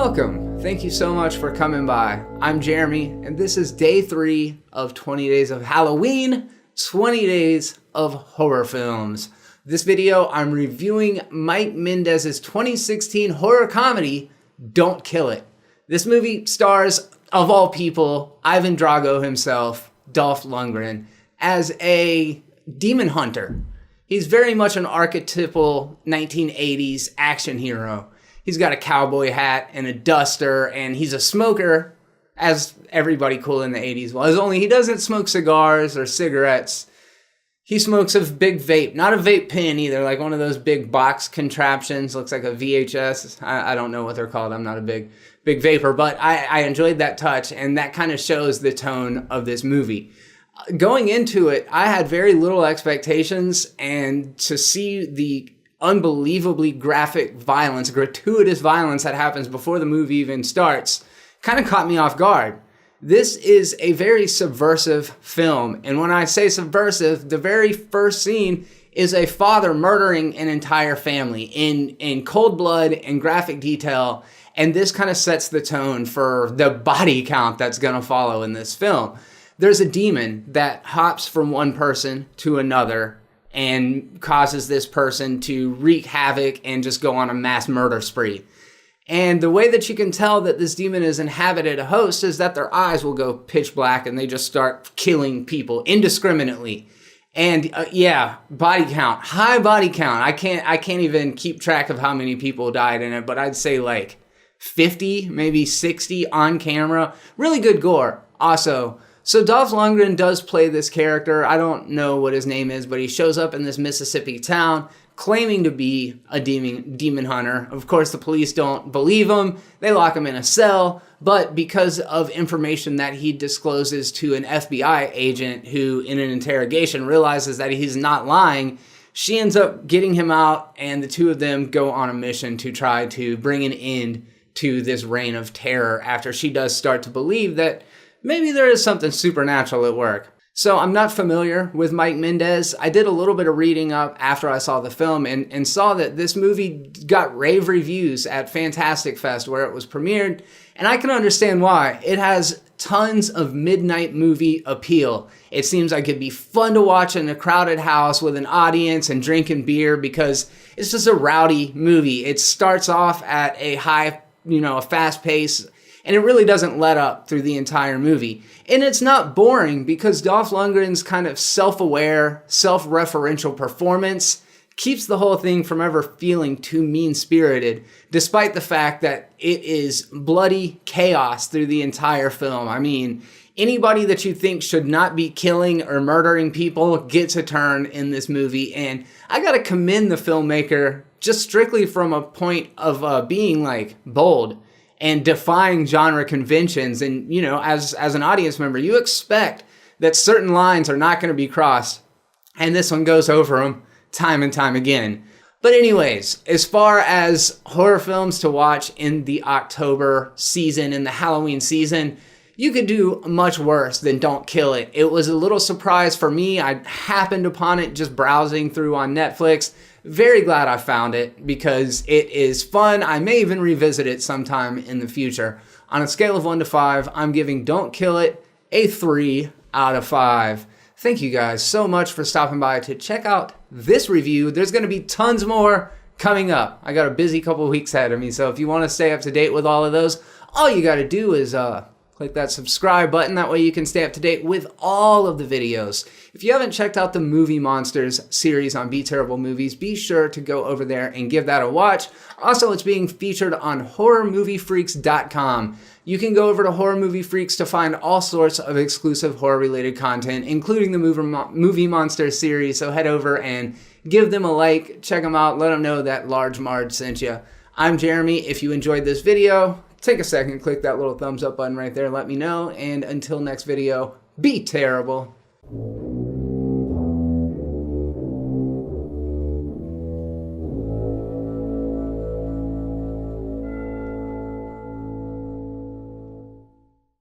Welcome. Thank you so much for coming by. I'm Jeremy, and this is day 3 of 20 days of Halloween, 20 days of horror films. This video, I'm reviewing Mike Mendez's 2016 horror comedy, Don't Kill It. This movie stars, of all people, Ivan Drago himself, Dolph Lundgren, as a demon hunter. He's very much an archetypal 1980s action hero. He's got a cowboy hat and a duster, and he's a smoker, as everybody cool in the 80s was, only he doesn't smoke cigars or cigarettes. He smokes a big vape, not a vape pen either, like one of those big box contraptions, looks like a VHS. I don't know what they're called. I'm not a big vapor, but I enjoyed that touch, and that kind of shows the tone of this movie. Going into it, I had very little expectations, and to see the unbelievably graphic violence, gratuitous violence that happens before the movie even starts, kind of caught me off guard. This is a very subversive film, and when I say subversive, the very first scene is a father murdering an entire family in cold blood and graphic detail, and this kind of sets the tone for the body count that's going to follow in this film. There's a demon that hops from one person to another and causes this person to wreak havoc and just go on a mass murder spree. And the way that you can tell that this demon has inhabited a host is that their eyes will go pitch black and they just start killing people indiscriminately. And body count, high body count. I can't even keep track of how many people died in it, but I'd say like 50, maybe 60 on camera. Really good gore. Also, so Dolph Lundgren does play this character. I don't know what his name is, but he shows up in this Mississippi town claiming to be a demon hunter. Of course, the police don't believe him. They lock him in a cell, but because of information that he discloses to an FBI agent who, in an interrogation, realizes that he's not lying, she ends up getting him out, and the two of them go on a mission to try to bring an end to this reign of terror after she does start to believe that maybe there is something supernatural at work. So I'm not familiar with Mike Mendez. I did a little bit of reading up after I saw the film and saw that this movie got rave reviews at Fantastic Fest where it was premiered. And I can understand why. It has tons of midnight movie appeal. It seems like it'd be fun to watch in a crowded house with an audience and drinking beer because it's just a rowdy movie. It starts off at a high, a fast pace, and it really doesn't let up through the entire movie. And it's not boring because Dolph Lundgren's kind of self-aware, self-referential performance keeps the whole thing from ever feeling too mean-spirited, despite the fact that it is bloody chaos through the entire film. I mean, anybody that you think should not be killing or murdering people gets a turn in this movie. And I gotta commend the filmmaker just strictly from a point of being like bold and defying genre conventions. And, as an audience member, you expect that certain lines are not going to be crossed. And this one goes over them time and time again. But anyways, as far as horror films to watch in the October season, in the Halloween season, you could do much worse than Don't Kill It. It was a little surprise for me. I happened upon it just browsing through on Netflix. Very glad I found it because it is fun. I may even revisit it sometime in the future. On a scale of 1 to 5, I'm giving Don't Kill It a 3 out of 5. Thank you guys so much for stopping by to check out this review. There's going to be tons more coming up. I got a busy couple weeks ahead of me, so if you want to stay up to date with all of those, all you got to do is click that subscribe button. That way you can stay up to date with all of the videos. If you haven't checked out the Movie Monsters series on Be Terrible Movies, be sure to go over there and give that a watch. Also, it's being featured on HorrorMovieFreaks.com. You can go over to Horror Movie Freaks to find all sorts of exclusive horror-related content, including the Movie Monsters series. So head over and give them a like, check them out, let them know that Large Marge sent you. I'm Jeremy. If you enjoyed this video, take a second, click that little thumbs up button right there, let me know. And until next video, be terrible.